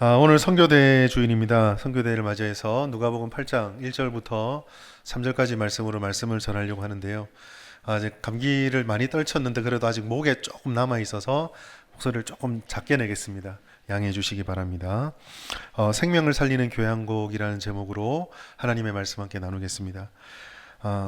오늘 선교대 주일입니다. 선교대를 맞이해서 누가복음 8장 1절부터 3절까지 말씀으로 말씀을 전하려고 하는데요. 아직 감기를 많이 떨쳤는데 그래도 아직 목에 조금 남아 있어서 목소리를 조금 작게 내겠습니다. 양해해 주시기 바랍니다. 생명을 살리는 교양곡이라는 제목으로 하나님의 말씀 함께 나누겠습니다.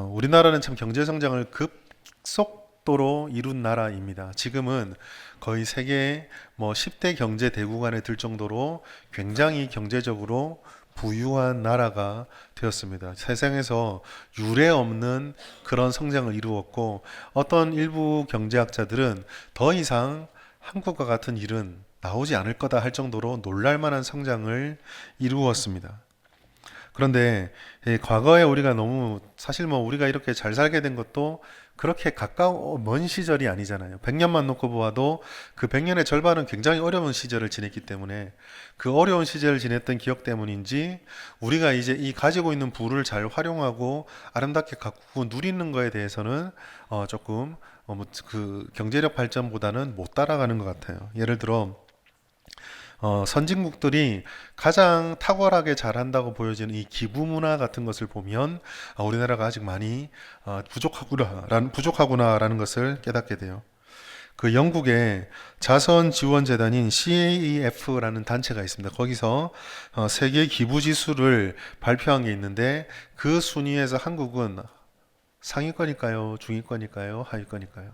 우리나라는 참 경제 성장을 급속도로 이룬 나라입니다. 지금은 거의 세계 10대 경제 대국 안에 들 정도로 굉장히 경제적으로 부유한 나라가 되었습니다. 세상에서 유례 없는 그런 성장을 이루었고, 어떤 일부 경제학자들은 더 이상 한국과 같은 일은 나오지 않을 거다 할 정도로 놀랄만한 성장을 이루었습니다. 그런데 과거에 우리가 너무 사실 우리가 이렇게 잘 살게 된 것도 그렇게 먼 시절이 아니잖아요. 100년만 놓고 보아도 그 100년의 절반은 굉장히 어려운 시절을 지냈기 때문에 그 어려운 시절을 지냈던 기억 때문인지 우리가 이제 이 가지고 있는 부를 잘 활용하고 아름답게 가꾸고 누리는 거에 대해서는 조금 그 경제력 발전보다는 못 따라가는 것 같아요. 예를 들어 선진국들이 가장 탁월하게 잘한다고 보여지는 이 기부 문화 같은 것을 보면 우리나라가 아직 많이 부족하구나라는 것을 깨닫게 돼요. 그 영국의 자선 지원 재단인 CAEF라는 단체가 있습니다. 거기서 세계 기부 지수를 발표한 게 있는데 그 순위에서 한국은 상위권일까요? 중위권일까요? 하위권일까요?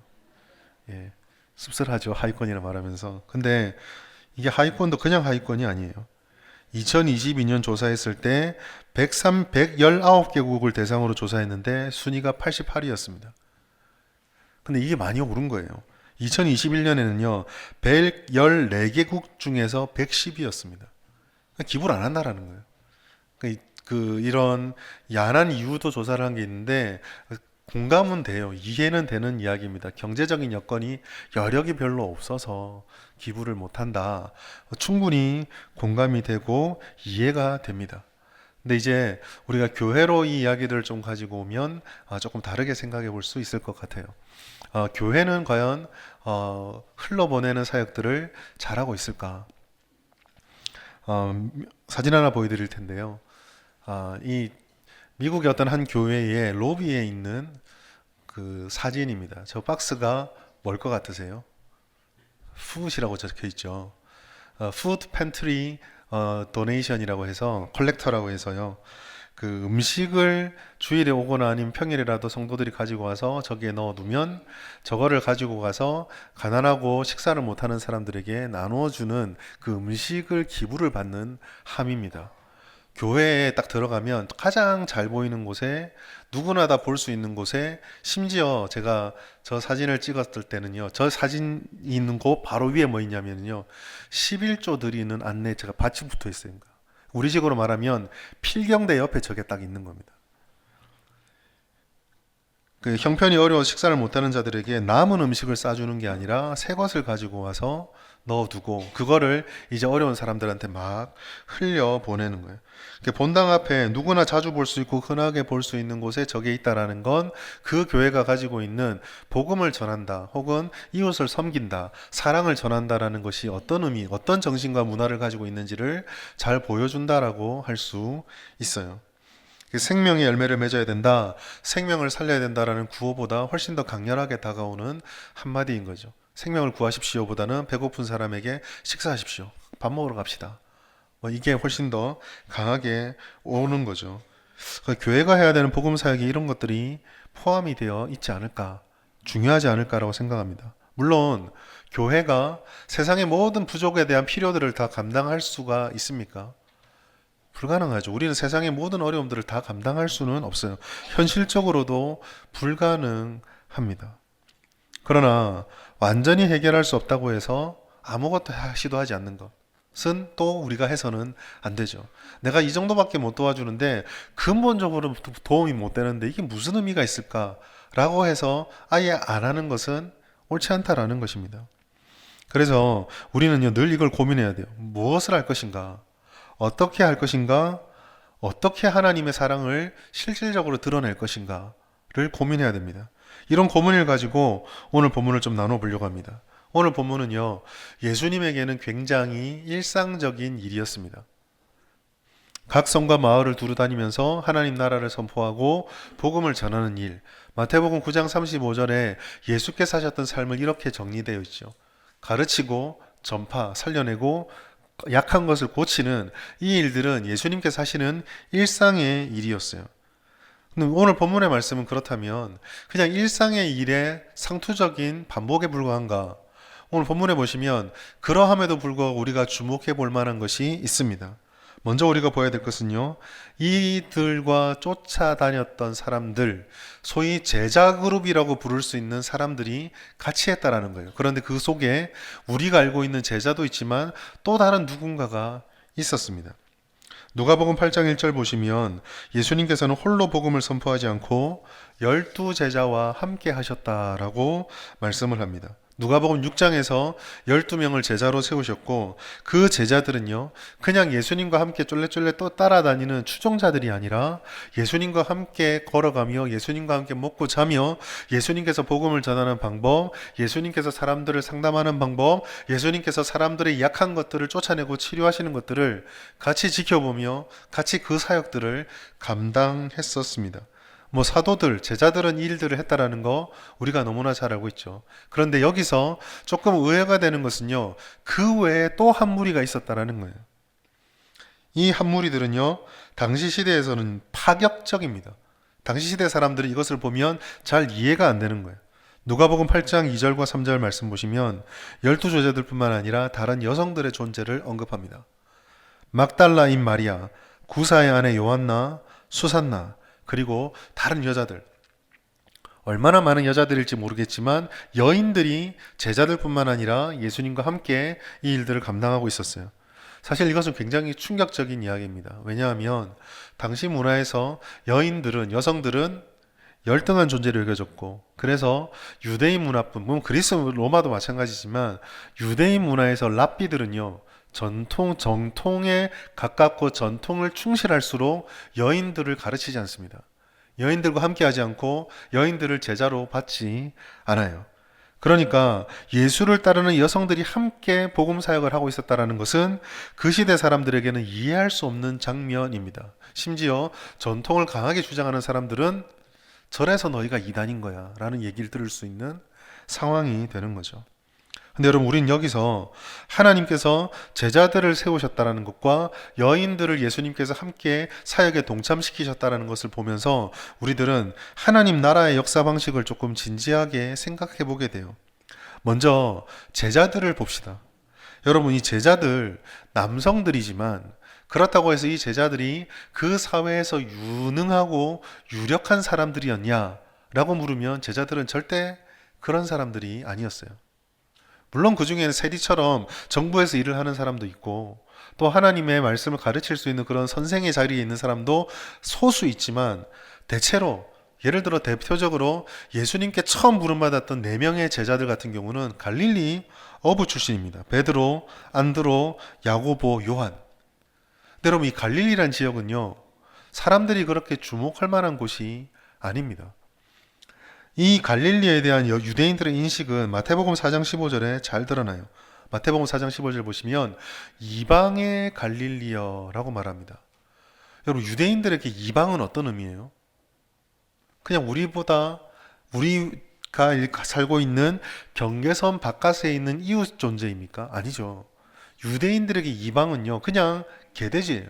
예. 씁쓸하죠. 하위권이라 말하면서. 근데 이게 하위권도 그냥 하위권이 아니에요. 2022년 조사했을 때 119개국을 대상으로 조사했는데 순위가 88위였습니다. 근데 이게 많이 오른 거예요. 2021년에는요, 114개국 중에서 110위였습니다. 기부를 안 한다라는 거예요. 이런 야한 이유도 조사를 한 게 있는데 공감은 돼요. 이해는 되는 이야기입니다. 경제적인 여건이 여력이 별로 없어서 기부를 못한다. 충분히 공감이 되고 이해가 됩니다. 근데 이제 우리가 교회로 이 이야기를 좀 가지고 오면 조금 다르게 생각해 볼 수 있을 것 같아요. 교회는 과연 흘러보내는 사역들을 잘하고 있을까? 사진 하나 보여드릴 텐데요. 이 미국의 어떤 한 교회의 로비에 있는 그 사진입니다. 저 박스가 뭘 것 같으세요? 푸드이라고 적혀 있죠. 푸드 팬트리 도네이션이라고 해서 컬렉터라고 해서요. 그 음식을 주일에 오거나 아니면 평일에라도 성도들이 가지고 와서 저기에 넣어 두면 저거를 가지고 가서 가난하고 식사를 못하는 사람들에게 나누어 주는 그 음식을 기부를 받는 함입니다. 교회에 딱 들어가면 가장 잘 보이는 곳에 누구나 다 볼 수 있는 곳에 심지어 제가 저 사진을 찍었을 때는요, 저 사진 있는 곳 바로 위에 뭐 있냐면요, 11조 드리는 안내체가 받침 붙어 있어요. 우리 식으로 말하면 필경대 옆에 저게 딱 있는 겁니다. 그 형편이 어려워 식사를 못하는 자들에게 남은 음식을 싸주는 게 아니라 새 것을 가지고 와서 넣어두고 그거를 이제 어려운 사람들한테 막 흘려 보내는 거예요. 본당 앞에 누구나 자주 볼 수 있고 흔하게 볼 수 있는 곳에 저게 있다라는 건 그 교회가 가지고 있는 복음을 전한다 혹은 이웃을 섬긴다, 사랑을 전한다라는 것이 어떤 의미, 어떤 정신과 문화를 가지고 있는지를 잘 보여준다라고 할 수 있어요. 생명의 열매를 맺어야 된다, 생명을 살려야 된다라는 구호보다 훨씬 더 강렬하게 다가오는 한마디인 거죠. 생명을 구하십시오 보다는 배고픈 사람에게 식사하십시오, 밥 먹으러 갑시다, 이게 훨씬 더 강하게 오는 거죠. 교회가 해야 되는 복음 사역이 이런 것들이 포함이 되어 있지 않을까, 중요하지 않을까라고 생각합니다. 물론 교회가 세상의 모든 부족에 대한 필요들을 다 감당할 수가 있습니까? 불가능하죠. 우리는 세상의 모든 어려움들을 다 감당할 수는 없어요. 현실적으로도 불가능합니다. 그러나 완전히 해결할 수 없다고 해서 아무것도 시도하지 않는 것은 또 우리가 해서는 안 되죠. 내가 이 정도밖에 못 도와주는데 근본적으로 도움이 못 되는데 이게 무슨 의미가 있을까라고 해서 아예 안 하는 것은 옳지 않다라는 것입니다. 그래서 우리는요, 늘 이걸 고민해야 돼요. 무엇을 할 것인가? 어떻게 할 것인가? 어떻게 하나님의 사랑을 실질적으로 드러낼 것인가를 고민해야 됩니다. 이런 고민을 가지고 오늘 본문을 좀 나눠보려고 합니다. 오늘 본문은요, 예수님에게는 굉장히 일상적인 일이었습니다. 각 성과 마을을 두루 다니면서 하나님 나라를 선포하고 복음을 전하는 일. 마태복음 9장 35절에 예수께서 사셨던 삶을 이렇게 정리되어 있죠. 가르치고 전파, 살려내고 약한 것을 고치는 이 일들은 예수님께서 하시는 일상의 일이었어요. 근데 오늘 본문의 말씀은 그렇다면 그냥 일상의 일의 상투적인 반복에 불과한가? 오늘 본문에 보시면 그러함에도 불구하고 우리가 주목해 볼 만한 것이 있습니다. 먼저 우리가 보아야 될 것은요, 이들과 쫓아다녔던 사람들, 소위 제자 그룹이라고 부를 수 있는 사람들이 같이 했다라는 거예요. 그런데 그 속에 우리가 알고 있는 제자도 있지만 또 다른 누군가가 있었습니다. 누가복음 8장 1절 보시면 예수님께서는 홀로 복음을 선포하지 않고 12제자와 함께 하셨다라고 말씀을 합니다. 누가복음 6장에서 12명을 제자로 세우셨고 그 제자들은요, 그냥 예수님과 함께 쫄래쫄래 또 따라다니는 추종자들이 아니라 예수님과 함께 걸어가며 예수님과 함께 먹고 자며 예수님께서 복음을 전하는 방법, 예수님께서 사람들을 상담하는 방법, 예수님께서 사람들의 약한 것들을 쫓아내고 치료하시는 것들을 같이 지켜보며 같이 그 사역들을 감당했었습니다. 사도들, 제자들은 이 일들을 했다라는 거 우리가 너무나 잘 알고 있죠. 그런데 여기서 조금 의외가 되는 것은요, 그 외에 또 한 무리가 있었다라는 거예요. 이 한 무리들은요, 당시 시대에서는 파격적입니다. 당시 시대 사람들이 이것을 보면 잘 이해가 안 되는 거예요. 누가복음 8장 2절과 3절 말씀 보시면 12제자들 뿐만 아니라 다른 여성들의 존재를 언급합니다. 막달라인 마리아, 구사의 아내 요한나, 수산나, 그리고 다른 여자들, 얼마나 많은 여자들일지 모르겠지만 여인들이 제자들뿐만 아니라 예수님과 함께 이 일들을 감당하고 있었어요. 사실 이것은 굉장히 충격적인 이야기입니다. 왜냐하면 당시 문화에서 여성들은 열등한 존재로 여겨졌고, 그래서 유대인 문화뿐, 물론 그리스 로마도 마찬가지지만 유대인 문화에서 랍비들은요, 정통에 가깝고 전통을 충실할수록 여인들을 가르치지 않습니다. 여인들과 함께 하지 않고 여인들을 제자로 받지 않아요. 그러니까 예수를 따르는 여성들이 함께 복음 사역을 하고 있었다는 것은 그 시대 사람들에게는 이해할 수 없는 장면입니다. 심지어 전통을 강하게 주장하는 사람들은 저래서 너희가 이단인 거야 라는 얘기를 들을 수 있는 상황이 되는 거죠. 근데 여러분, 우리는 여기서 하나님께서 제자들을 세우셨다는 것과 여인들을 예수님께서 함께 사역에 동참시키셨다는 것을 보면서 우리들은 하나님 나라의 역사 방식을 조금 진지하게 생각해 보게 돼요. 먼저 제자들을 봅시다. 여러분, 이 제자들 남성들이지만 그렇다고 해서 이 제자들이 그 사회에서 유능하고 유력한 사람들이었냐? 라고 물으면 제자들은 절대 그런 사람들이 아니었어요. 물론 그 중에는 세리처럼 정부에서 일을 하는 사람도 있고 또 하나님의 말씀을 가르칠 수 있는 그런 선생의 자리에 있는 사람도 소수 있지만 대체로 예를 들어 대표적으로 예수님께 처음 부름받았던 4명의 제자들 같은 경우는 갈릴리 어부 출신입니다. 베드로, 안드로, 야고보, 요한. 근데 여러분, 이 갈릴리란 지역은요, 사람들이 그렇게 주목할 만한 곳이 아닙니다. 이 갈릴리에 대한 유대인들의 인식은 마태복음 4장 15절에 잘 드러나요. 마태복음 4장 15절 보시면 이방의 갈릴리여라고 말합니다. 여러분, 유대인들에게 이방은 어떤 의미예요? 그냥 우리가 살고 있는 경계선 바깥에 있는 이웃 존재입니까? 아니죠. 유대인들에게 이방은요, 그냥 개돼지예요.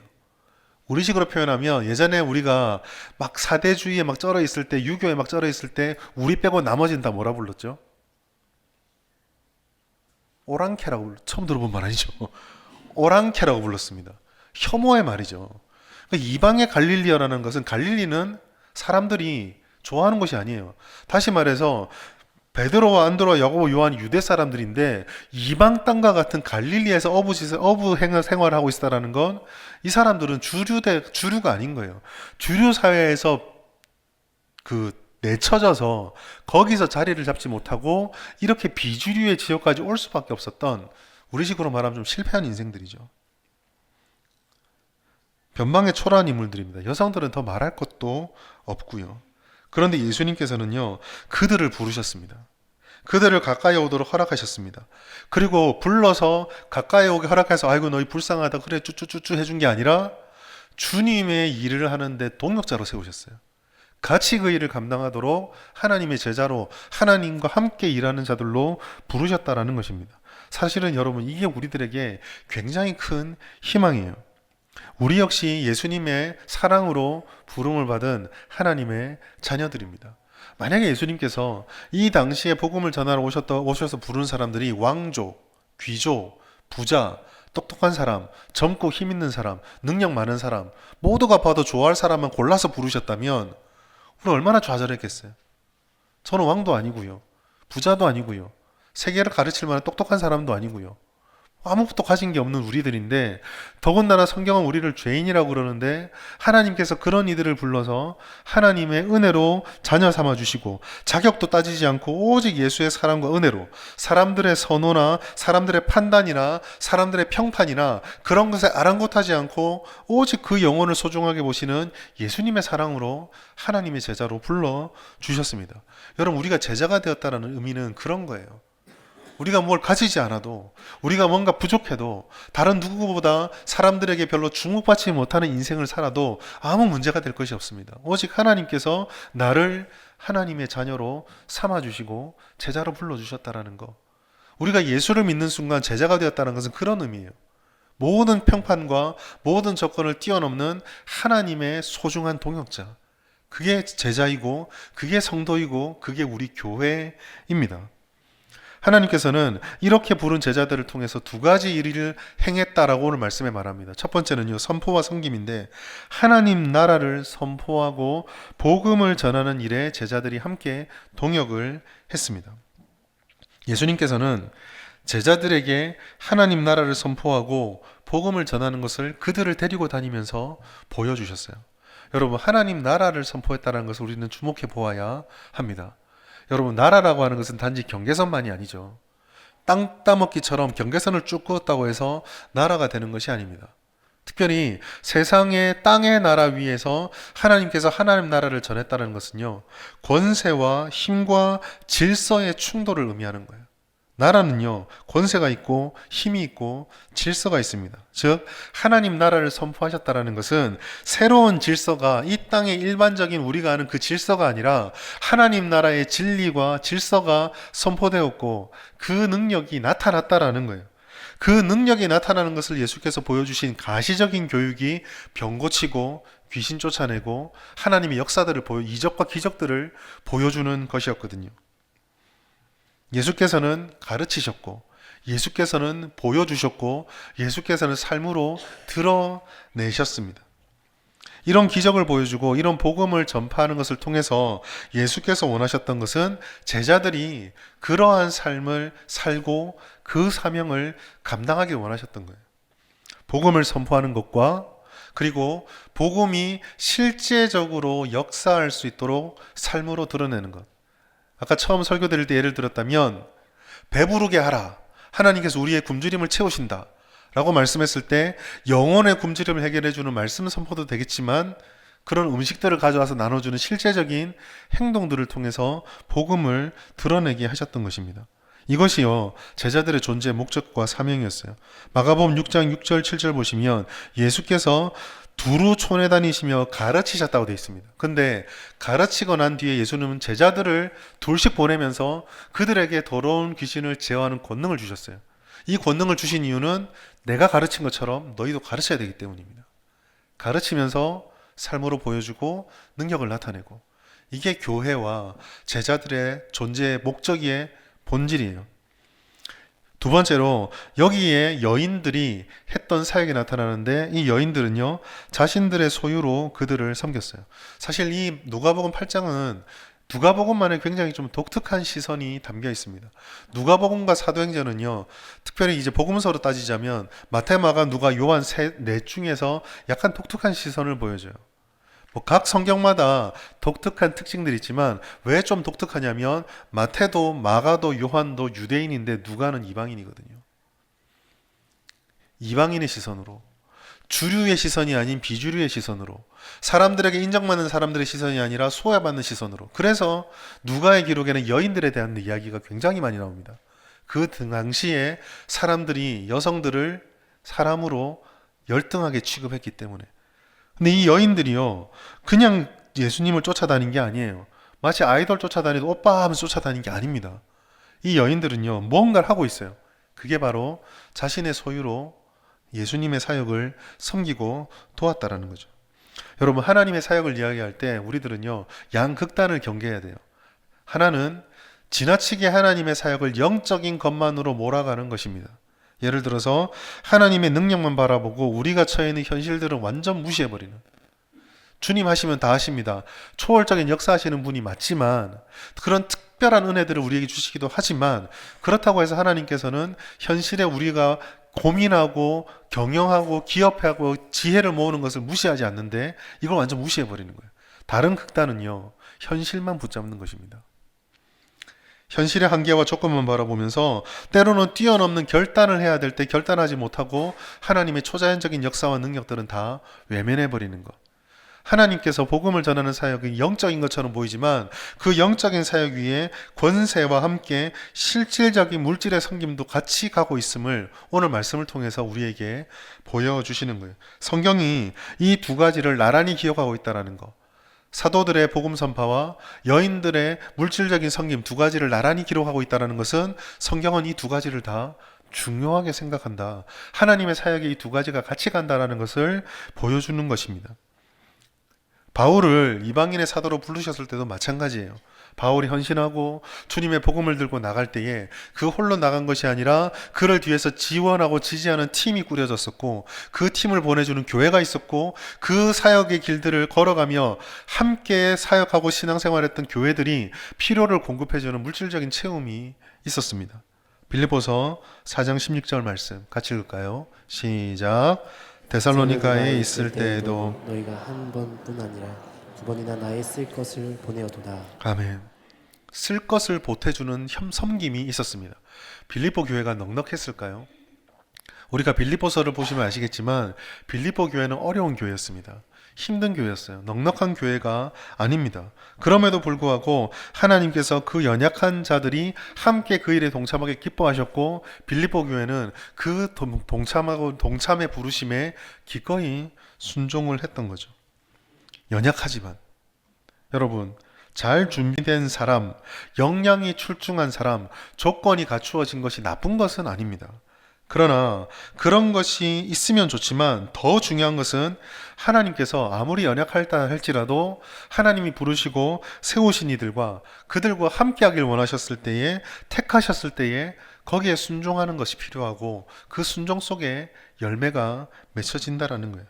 우리식으로 표현하면 예전에 우리가 막 사대주의에 막 쩔어 있을 때, 유교에 막 쩔어 있을 때 우리 빼고 나머지는 다 뭐라 불렀죠? 오랑캐라고 처음 들어본 말 아니죠? 오랑캐라고 불렀습니다. 혐오의 말이죠. 그러니까 이방의 갈릴리아라는 것은, 갈릴리는 사람들이 좋아하는 것이 아니에요. 다시 말해서 베드로와 안드로와 야고보, 요한이 유대 사람들인데 이방 땅과 같은 갈릴리에서 어부 생활을 하고 있다라는 건 이 사람들은 주류가 아닌 거예요. 주류 사회에서 내쳐져서 거기서 자리를 잡지 못하고 이렇게 비주류의 지역까지 올 수밖에 없었던, 우리식으로 말하면 좀 실패한 인생들이죠. 변방의 초라한 인물들입니다. 여성들은 더 말할 것도 없고요. 그런데 예수님께서는요, 그들을 부르셨습니다. 그들을 가까이 오도록 허락하셨습니다. 그리고 불러서 가까이 오게 허락해서 아이고 너희 불쌍하다 그래 쭈쭈쭈쭈 해준 게 아니라 주님의 일을 하는데 동역자로 세우셨어요. 같이 그 일을 감당하도록 하나님의 제자로 하나님과 함께 일하는 자들로 부르셨다라는 것입니다. 사실은 여러분 이게 우리들에게 굉장히 큰 희망이에요. 우리 역시 예수님의 사랑으로 부름을 받은 하나님의 자녀들입니다. 만약에 예수님께서 이 당시에 복음을 전하러 오셔서 부른 사람들이 왕족, 귀족, 부자, 똑똑한 사람, 젊고 힘 있는 사람, 능력 많은 사람, 모두가 봐도 좋아할 사람만 골라서 부르셨다면 우리 얼마나 좌절했겠어요. 저는 왕도 아니고요. 부자도 아니고요. 세계를 가르칠 만한 똑똑한 사람도 아니고요. 아무것도 가진 게 없는 우리들인데 더군다나 성경은 우리를 죄인이라고 그러는데 하나님께서 그런 이들을 불러서 하나님의 은혜로 자녀 삼아 주시고 자격도 따지지 않고 오직 예수의 사랑과 은혜로 사람들의 선호나 사람들의 판단이나 사람들의 평판이나 그런 것에 아랑곳하지 않고 오직 그 영혼을 소중하게 보시는 예수님의 사랑으로 하나님의 제자로 불러 주셨습니다. 여러분 우리가 제자가 되었다는 의미는 그런 거예요. 우리가 뭘 가지지 않아도 우리가 뭔가 부족해도 다른 누구보다 사람들에게 별로 주목받지 못하는 인생을 살아도 아무 문제가 될 것이 없습니다. 오직 하나님께서 나를 하나님의 자녀로 삼아주시고 제자로 불러주셨다라는 거. 우리가 예수를 믿는 순간 제자가 되었다는 것은 그런 의미예요. 모든 평판과 모든 조건을 뛰어넘는 하나님의 소중한 동역자. 그게 제자이고 그게 성도이고 그게 우리 교회입니다. 하나님께서는 이렇게 부른 제자들을 통해서 두 가지 일을 행했다라고 오늘 말씀에 말합니다. 첫 번째는요, 선포와 섬김인데 하나님 나라를 선포하고 복음을 전하는 일에 제자들이 함께 동역을 했습니다. 예수님께서는 제자들에게 하나님 나라를 선포하고 복음을 전하는 것을 그들을 데리고 다니면서 보여주셨어요. 여러분, 하나님 나라를 선포했다는 것을 우리는 주목해 보아야 합니다. 여러분 나라라고 하는 것은 단지 경계선만이 아니죠. 땅 따먹기처럼 경계선을 쭉 그었다고 해서 나라가 되는 것이 아닙니다. 특별히 세상의 땅의 나라 위에서 하나님께서 하나님 나라를 전했다는 것은요, 권세와 힘과 질서의 충돌을 의미하는 거예요. 나라는요, 권세가 있고 힘이 있고 질서가 있습니다. 즉 하나님 나라를 선포하셨다라는 것은 새로운 질서가 이 땅의 일반적인 우리가 아는 그 질서가 아니라 하나님 나라의 진리와 질서가 선포되었고 그 능력이 나타났다라는 거예요. 그 능력이 나타나는 것을 예수께서 보여주신 가시적인 교육이 병 고치고 귀신 쫓아내고 하나님의 역사들을 이적과 기적들을 보여주는 것이었거든요. 예수께서는 가르치셨고 예수께서는 보여주셨고 예수께서는 삶으로 드러내셨습니다. 이런 기적을 보여주고 이런 복음을 전파하는 것을 통해서 예수께서 원하셨던 것은 제자들이 그러한 삶을 살고 그 사명을 감당하기 원하셨던 거예요. 복음을 선포하는 것과 그리고 복음이 실제적으로 역사할 수 있도록 삶으로 드러내는 것. 아까 처음 설교 드릴 때 예를 들었다면 배부르게 하라. 하나님께서 우리의 굶주림을 채우신다. 라고 말씀했을 때 영혼의 굶주림을 해결해 주는 말씀 선포도 되겠지만 그런 음식들을 가져와서 나눠주는 실제적인 행동들을 통해서 복음을 드러내게 하셨던 것입니다. 이것이요 제자들의 존재의 목적과 사명이었어요. 마가복음 6장 6절 7절 보시면 예수께서 두루 촌에 다니시며 가르치셨다고 되어 있습니다. 근데 가르치고 난 뒤에 예수님은 제자들을 둘씩 보내면서 그들에게 더러운 귀신을 제어하는 권능을 주셨어요. 이 권능을 주신 이유는 내가 가르친 것처럼 너희도 가르쳐야 되기 때문입니다. 가르치면서 삶으로 보여주고 능력을 나타내고 이게 교회와 제자들의 존재의 목적의 본질이에요. 두 번째로 여기에 여인들이 했던 사역이 나타나는데 이 여인들은요 자신들의 소유로 그들을 섬겼어요. 사실 이 누가복음 8장은 누가복음만의 굉장히 좀 독특한 시선이 담겨 있습니다. 누가복음과 사도행전은요 특별히 이제 복음서로 따지자면 마태, 마가, 누가, 요한 넷 중에서 약간 독특한 시선을 보여줘요. 각 성경마다 독특한 특징들이 있지만 왜 좀 독특하냐면 마태도 마가도 요한도 유대인인데 누가는 이방인이거든요. 이방인의 시선으로 주류의 시선이 아닌 비주류의 시선으로, 사람들에게 인정받는 사람들의 시선이 아니라 소외받는 시선으로. 그래서 누가의 기록에는 여인들에 대한 이야기가 굉장히 많이 나옵니다. 그 당시에 사람들이 여성들을 사람으로 열등하게 취급했기 때문에. 근데 이 여인들이요, 그냥 예수님을 쫓아다닌 게 아니에요. 마치 아이돌 쫓아다니도 오빠 하면서 쫓아다닌 게 아닙니다. 이 여인들은요, 뭔가를 하고 있어요. 그게 바로 자신의 소유로 예수님의 사역을 섬기고 도왔다라는 거죠. 여러분, 하나님의 사역을 이야기할 때 우리들은요, 양극단을 경계해야 돼요. 하나는 지나치게 하나님의 사역을 영적인 것만으로 몰아가는 것입니다. 예를 들어서 하나님의 능력만 바라보고 우리가 처해 있는 현실들은 완전 무시해버리는, 주님 하시면 다 하십니다, 초월적인 역사하시는 분이 맞지만 그런 특별한 은혜들을 우리에게 주시기도 하지만, 그렇다고 해서 하나님께서는 현실에 우리가 고민하고 경영하고 기업하고 지혜를 모으는 것을 무시하지 않는데 이걸 완전 무시해버리는 거예요. 다른 극단은요, 현실만 붙잡는 것입니다. 현실의 한계와 조건만 바라보면서 때로는 뛰어넘는 결단을 해야 될 때 결단하지 못하고 하나님의 초자연적인 역사와 능력들은 다 외면해버리는 것. 하나님께서 복음을 전하는 사역이 영적인 것처럼 보이지만 그 영적인 사역 위에 권세와 함께 실질적인 물질의 섬김도 같이 가고 있음을 오늘 말씀을 통해서 우리에게 보여주시는 거예요. 성경이 이 두 가지를 나란히 기억하고 있다는 거, 사도들의 복음 선파와 여인들의 물질적인 섬김 두 가지를 나란히 기록하고 있다는 것은 성경은 이 두 가지를 다 중요하게 생각한다, 하나님의 사역에 이 두 가지가 같이 간다는 것을 보여주는 것입니다. 바울을 이방인의 사도로 부르셨을 때도 마찬가지예요. 바울이 헌신하고 주님의 복음을 들고 나갈 때에 그 홀로 나간 것이 아니라 그를 뒤에서 지원하고 지지하는 팀이 꾸려졌었고, 그 팀을 보내주는 교회가 있었고, 그 사역의 길들을 걸어가며 함께 사역하고 신앙생활했던 교회들이 필요를 공급해주는 물질적인 채움이 있었습니다. 빌립보서 4장 16절 말씀 같이 읽을까요? 시작. 데살로니가에 있을 때에도 너희가 한 번뿐 아니라 두 번이나 나의 쓸 것을 보내어도다. 아멘. 쓸 것을 보태주는 섬김이 있었습니다. 빌립보 교회가 넉넉했을까요? 우리가 빌립보서를 보시면 아시겠지만 빌립보 교회는 어려운 교회였습니다. 힘든 교회였어요. 넉넉한 교회가 아닙니다. 그럼에도 불구하고 하나님께서 그 연약한 자들이 함께 그 일에 동참하게 기뻐하셨고, 빌립보 교회는 그 동참의 부르심에 기꺼이 순종을 했던 거죠. 연약하지만 여러분, 잘 준비된 사람, 역량이 출중한 사람, 조건이 갖추어진 것이 나쁜 것은 아닙니다. 그러나 그런 것이 있으면 좋지만 더 중요한 것은 하나님께서 아무리 연약하다 할지라도 하나님이 부르시고 세우신 이들과 그들과 함께하길 원하셨을 때에, 택하셨을 때에 거기에 순종하는 것이 필요하고, 그 순종 속에 열매가 맺혀진다라는 거예요.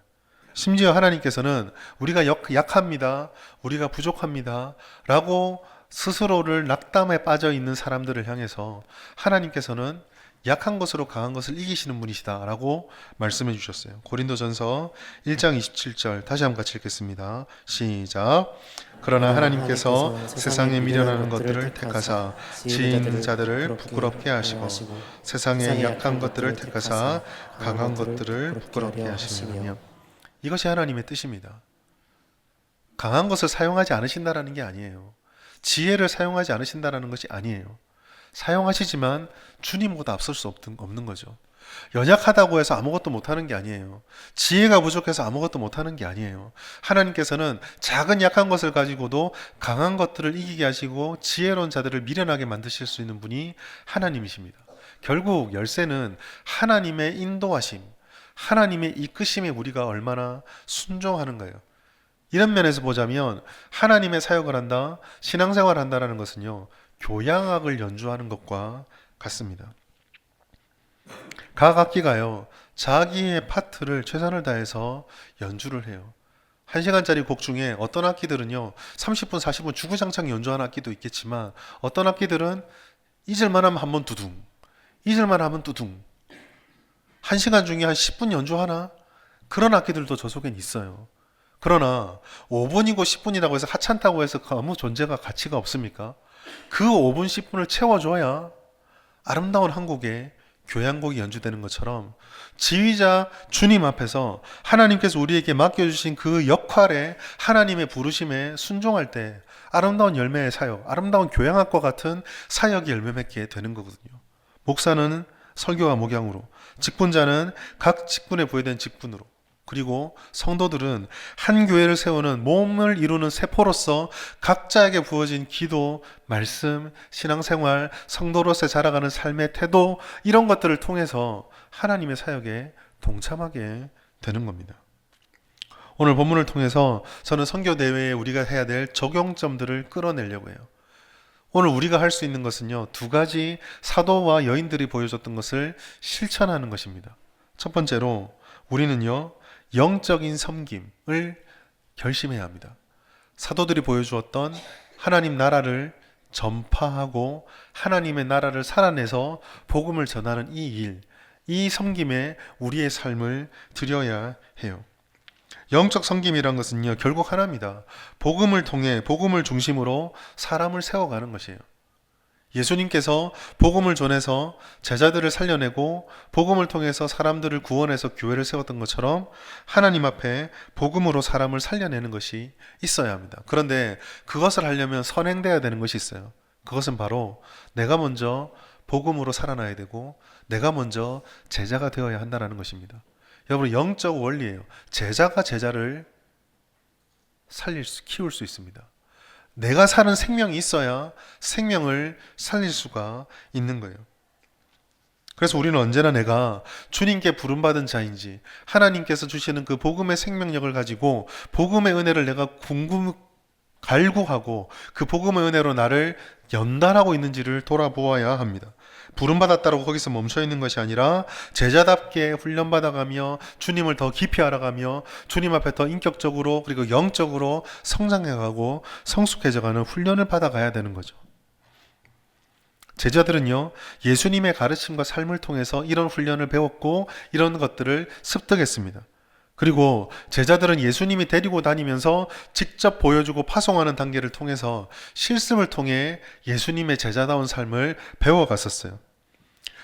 심지어 하나님께서는 우리가 약합니다, 우리가 부족합니다 라고 스스로를 낙담에 빠져 있는 사람들을 향해서 하나님께서는 약한 것으로 강한 것을 이기시는 분이시다 라고 말씀해 주셨어요. 고린도전서 1장 27절 다시 한번 같이 읽겠습니다. 시작. 그러나 하나님께서 세상에 미련한 것들을 택하사 지혜 있는 자들을 부끄럽게 하시고 세상에 약한 것들을 택하사 강한 것들을 부끄럽게 하시느니라. 이것이 하나님의 뜻입니다. 강한 것을 사용하지 않으신다라는 게 아니에요. 지혜를 사용하지 않으신다라는 것이 아니에요. 사용하시지만 주님보다 앞설 수 없는 거죠. 연약하다고 해서 아무것도 못하는 게 아니에요. 지혜가 부족해서 아무것도 못하는 게 아니에요. 하나님께서는 작은 약한 것을 가지고도 강한 것들을 이기게 하시고 지혜로운 자들을 미련하게 만드실 수 있는 분이 하나님이십니다. 결국 열쇠는 하나님의 인도하심, 하나님의 이끄심에 우리가 얼마나 순종하는가요? 이런 면에서 보자면 하나님의 사역을 한다, 신앙생활을 한다는 것은요, 교향악을 연주하는 것과 같습니다. 각 악기가요, 자기의 파트를 최선을 다해서 연주를 해요. 1시간짜리 곡 중에 어떤 악기들은요 30분 40분 주구장창 연주하는 악기도 있겠지만, 어떤 악기들은 잊을만 하면 한 번 두둥, 잊을만 하면 두둥, 1시간 중에 한 10분 연주하나? 그런 악기들도 저 속엔 있어요. 그러나 5분이고 10분이라고 해서 하찮다고 해서 아무 존재가 가치가 없습니까? 그 5분 10분을 채워줘야 아름다운 한국의 교향곡이 연주되는 것처럼 지휘자 주님 앞에서 하나님께서 우리에게 맡겨주신 그 역할에 하나님의 부르심에 순종할 때 아름다운 열매의 사역, 아름다운 교향악과 같은 사역이 열매 맺게 되는 거거든요. 목사는 설교와 목양으로, 직분자는 각 직분에 부여된 직분으로, 그리고 성도들은 한 교회를 세우는 몸을 이루는 세포로서 각자에게 부어진 기도, 말씀, 신앙생활, 성도로서 자라가는 삶의 태도, 이런 것들을 통해서 하나님의 사역에 동참하게 되는 겁니다. 오늘 본문을 통해서 저는 선교 대회에 우리가 해야 될 적용점들을 끌어내려고 해요. 오늘 우리가 할 수 있는 것은요, 두 가지 사도와 여인들이 보여줬던 것을 실천하는 것입니다. 첫 번째로 우리는요, 영적인 섬김을 결심해야 합니다. 사도들이 보여주었던 하나님 나라를 전파하고 하나님의 나라를 살아내서 복음을 전하는 이 일, 이 섬김에 우리의 삶을 드려야 해요. 영적 섬김이란 것은요, 결국 하나입니다. 복음을 통해 복음을 중심으로 사람을 세워가는 것이에요. 예수님께서 복음을 전해서 제자들을 살려내고 복음을 통해서 사람들을 구원해서 교회를 세웠던 것처럼 하나님 앞에 복음으로 사람을 살려내는 것이 있어야 합니다. 그런데 그것을 하려면 선행돼야 되는 것이 있어요. 그것은 바로 내가 먼저 복음으로 살아나야 되고 내가 먼저 제자가 되어야 한다는 것입니다. 여러분, 영적 원리예요. 제자가 제자를 키울 수 있습니다. 내가 사는 생명이 있어야 생명을 살릴 수가 있는 거예요. 그래서 우리는 언제나 내가 주님께 부름받은 자인지 하나님께서 주시는 그 복음의 생명력을 가지고 복음의 은혜를 내가 갈구하고 그 복음의 은혜로 나를 연단하고 있는지를 돌아보아야 합니다. 부름받았다고 거기서 멈춰 있는 것이 아니라 제자답게 훈련받아가며 주님을 더 깊이 알아가며 주님 앞에 더 인격적으로 그리고 영적으로 성장해가고 성숙해져가는 훈련을 받아가야 되는 거죠. 제자들은요, 예수님의 가르침과 삶을 통해서 이런 훈련을 배웠고 이런 것들을 습득했습니다. 그리고 제자들은 예수님이 데리고 다니면서 직접 보여주고 파송하는 단계를 통해서 실습을 통해 예수님의 제자다운 삶을 배워갔었어요.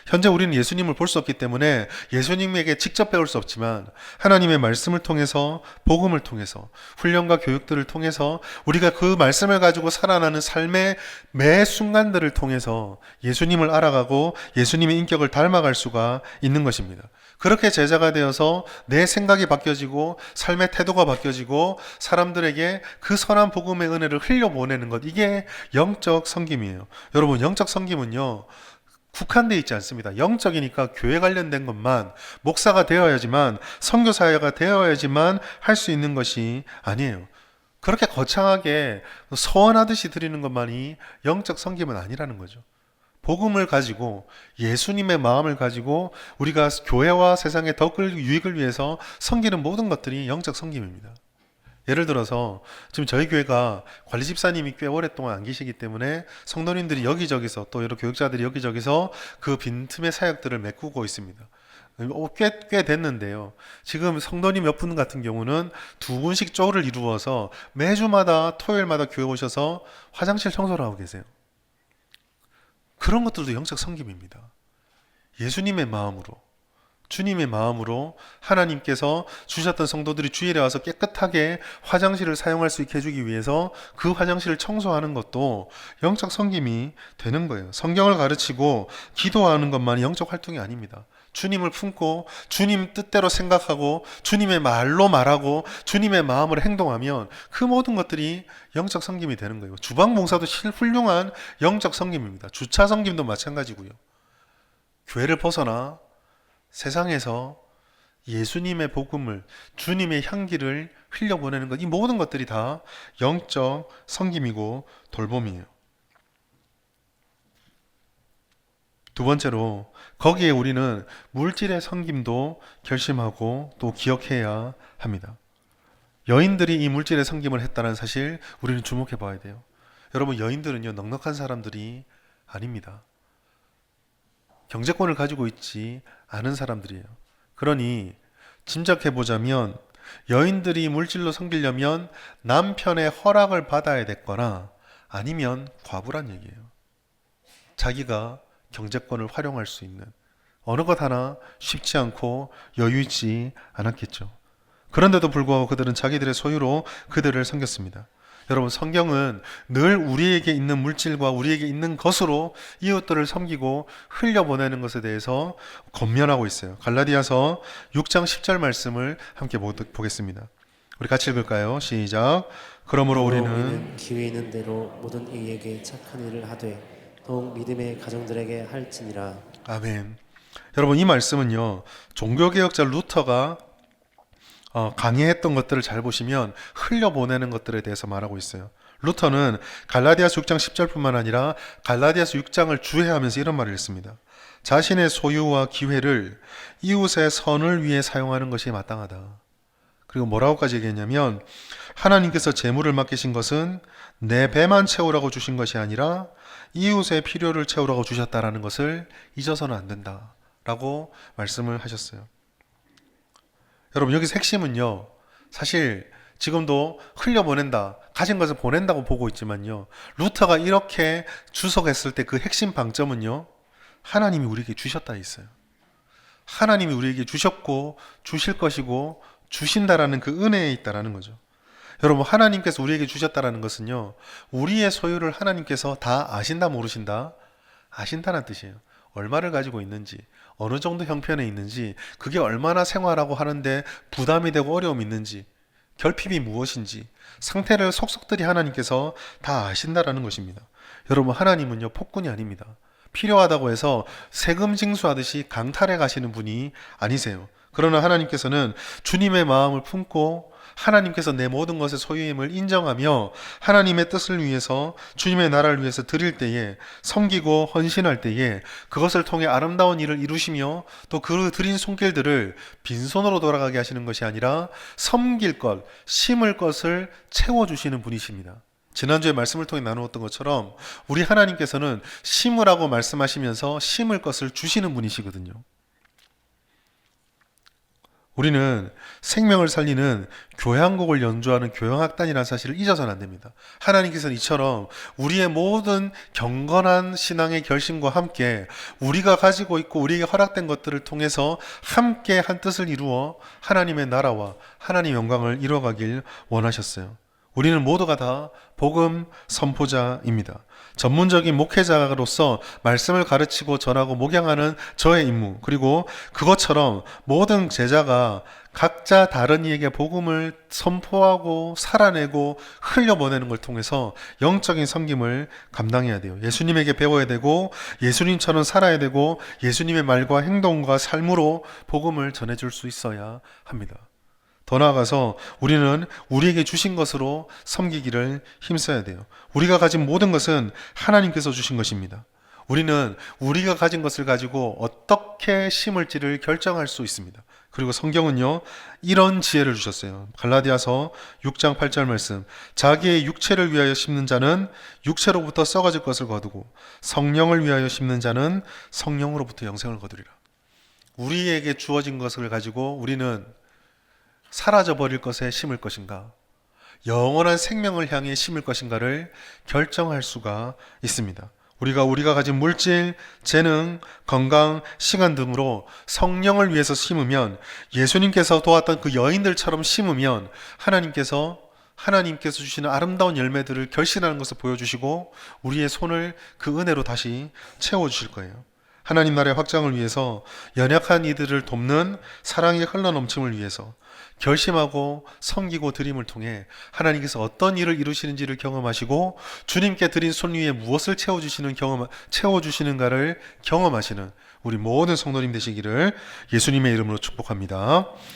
현재 우리는 예수님을 볼 수 없기 때문에 예수님에게 직접 배울 수 없지만 하나님의 말씀을 통해서 복음을 통해서 훈련과 교육들을 통해서 우리가 그 말씀을 가지고 살아나는 삶의 매 순간들을 통해서 예수님을 알아가고 예수님의 인격을 닮아갈 수가 있는 것입니다. 그렇게 제자가 되어서 내 생각이 바뀌어지고 삶의 태도가 바뀌어지고 사람들에게 그 선한 복음의 은혜를 흘려보내는 것, 이게 영적 섬김이에요. 여러분, 영적 섬김은요, 국한되어 있지 않습니다. 영적이니까 교회 관련된 것만, 목사가 되어야지만, 선교사회가 되어야지만 할 수 있는 것이 아니에요. 그렇게 거창하게 서원하듯이 드리는 것만이 영적 섬김은 아니라는 거죠. 복음을 가지고 예수님의 마음을 가지고 우리가 교회와 세상의 더 큰 유익을 위해서 섬기는 모든 것들이 영적 섬김입니다. 예를 들어서 지금 저희 교회가 관리 집사님이 꽤 오랫동안 안 계시기 때문에 성도님들이 여기저기서 또 여러 교육자들이 여기저기서 그 빈틈의 사역들을 메꾸고 있습니다. 꽤 됐는데요. 지금 성도님 몇 분 같은 경우는 두 분씩 조를 이루어서 매주마다 토요일마다 교회 오셔서 화장실 청소를 하고 계세요. 그런 것들도 영적 섬김입니다. 예수님의 마음으로, 주님의 마음으로 하나님께서 주셨던 성도들이 주일에 와서 깨끗하게 화장실을 사용할 수 있게 해주기 위해서 그 화장실을 청소하는 것도 영적 섬김이 되는 거예요. 성경을 가르치고 기도하는 것만이 영적 활동이 아닙니다. 주님을 품고 주님 뜻대로 생각하고 주님의 말로 말하고 주님의 마음으로 행동하면 그 모든 것들이 영적 섬김이 되는 거예요. 주방봉사도 훌륭한 영적 섬김입니다. 주차 섬김도 마찬가지고요. 교회를 벗어나 세상에서 예수님의 복음을, 주님의 향기를 흘려보내는 것, 이 모든 것들이 다 영적 섬김이고 돌봄이에요. 두 번째로 거기에 우리는 물질의 섬김도 결심하고 또 기억해야 합니다. 여인들이 이 물질의 섬김을 했다는 사실 우리는 주목해 봐야 돼요. 여러분, 여인들은요, 넉넉한 사람들이 아닙니다. 경제권을 가지고 있지 않은 사람들이에요. 그러니 짐작해 보자면 여인들이 물질로 섬기려면 남편의 허락을 받아야 됐거나 아니면 과부란 얘기예요. 자기가 경제권을 활용할 수 있는 어느 것 하나 쉽지 않고 여유 있지 않았겠죠. 그런데도 불구하고 그들은 자기들의 소유로 그들을 섬겼습니다. 여러분, 성경은 늘 우리에게 있는 물질과 우리에게 있는 것으로 이웃들을 섬기고 흘려보내는 것에 대해서 권면하고 있어요. 갈라디아서 6장 10절 말씀을 함께 보겠습니다. 우리 같이 읽을까요? 시작. 그러므로 우리는 기회 있는 대로 모든 이에게 착한 일을 하되 더욱 믿음의 가정들에게 할지니라. 아멘. 여러분, 이 말씀은요, 종교개혁자 루터가 강의했던 것들을 잘 보시면 흘려보내는 것들에 대해서 말하고 있어요. 루터는 갈라디아서 6장 10절뿐만 아니라 갈라디아서 6장을 주해하면서 이런 말을 했습니다. 자신의 소유와 기회를 이웃의 선을 위해 사용하는 것이 마땅하다. 그리고 뭐라고까지 얘기했냐면, 하나님께서 재물을 맡기신 것은 내 배만 채우라고 주신 것이 아니라 이웃의 필요를 채우라고 주셨다라는 것을 잊어서는 안 된다 라고 말씀을 하셨어요. 여러분, 여기서 핵심은요, 사실 지금도 흘려보낸다, 가진 것을 보낸다고 보고 있지만요, 루터가 이렇게 주석했을 때 그 핵심 방점은요, 하나님이 우리에게 주셨다 있어요. 하나님이 우리에게 주셨고 주실 것이고 주신다라는 그 은혜에 있다라는 거죠. 여러분, 하나님께서 우리에게 주셨다라는 것은요, 우리의 소유를 하나님께서 다 아신다 모르신다? 아신다는 뜻이에요. 얼마를 가지고 있는지, 어느 정도 형편에 있는지, 그게 얼마나 생활하고 하는데 부담이 되고 어려움이 있는지, 결핍이 무엇인지, 상태를 속속들이 하나님께서 다 아신다라는 것입니다. 여러분, 하나님은요, 폭군이 아닙니다. 필요하다고 해서 세금 징수하듯이 강탈해 가시는 분이 아니세요. 그러나 하나님께서는 주님의 마음을 품고 하나님께서 내 모든 것의 소유임을 인정하며 하나님의 뜻을 위해서, 주님의 나라를 위해서 드릴 때에, 섬기고 헌신할 때에 그것을 통해 아름다운 일을 이루시며 또 그 드린 손길들을 빈손으로 돌아가게 하시는 것이 아니라 섬길 것, 심을 것을 채워주시는 분이십니다. 지난주에 말씀을 통해 나누었던 것처럼 우리 하나님께서는 심으라고 말씀하시면서 심을 것을 주시는 분이시거든요. 우리는 생명을 살리는 교향곡을 연주하는 교향악단이라는 사실을 잊어서는 안 됩니다. 하나님께서는 이처럼 우리의 모든 경건한 신앙의 결심과 함께 우리가 가지고 있고 우리에게 허락된 것들을 통해서 함께 한 뜻을 이루어 하나님의 나라와 하나님의 영광을 이루어가길 원하셨어요. 우리는 모두가 다 복음 선포자입니다. 전문적인 목회자로서 말씀을 가르치고 전하고 목양하는 저의 임무, 그리고 그것처럼 모든 제자가 각자 다른 이에게 복음을 선포하고 살아내고 흘려보내는 걸 통해서 영적인 섬김을 감당해야 돼요. 예수님에게 배워야 되고 예수님처럼 살아야 되고 예수님의 말과 행동과 삶으로 복음을 전해줄 수 있어야 합니다. 더 나아가서 우리는 우리에게 주신 것으로 섬기기를 힘써야 돼요. 우리가 가진 모든 것은 하나님께서 주신 것입니다. 우리는 우리가 가진 것을 가지고 어떻게 심을지를 결정할 수 있습니다. 그리고 성경은요, 이런 지혜를 주셨어요. 갈라디아서 6장 8절 말씀, 자기의 육체를 위하여 심는 자는 육체로부터 썩어질 것을 거두고 성령을 위하여 심는 자는 성령으로부터 영생을 거두리라. 우리에게 주어진 것을 가지고 우리는 사라져버릴 것에 심을 것인가, 영원한 생명을 향해 심을 것인가를 결정할 수가 있습니다. 우리가 가진 물질, 재능, 건강, 시간 등으로 성령을 위해서 심으면, 예수님께서 도왔던 그 여인들처럼 심으면 하나님께서 주시는 아름다운 열매들을 결실하는 것을 보여주시고 우리의 손을 그 은혜로 다시 채워주실 거예요. 하나님 나라의 확장을 위해서, 연약한 이들을 돕는 사랑의 흘러넘침을 위해서 결심하고 섬기고 드림을 통해 하나님께서 어떤 일을 이루시는지를 경험하시고 주님께 드린 손 위에 무엇을 채워주시는가를 경험하시는 우리 모든 성도님 되시기를 예수님의 이름으로 축복합니다.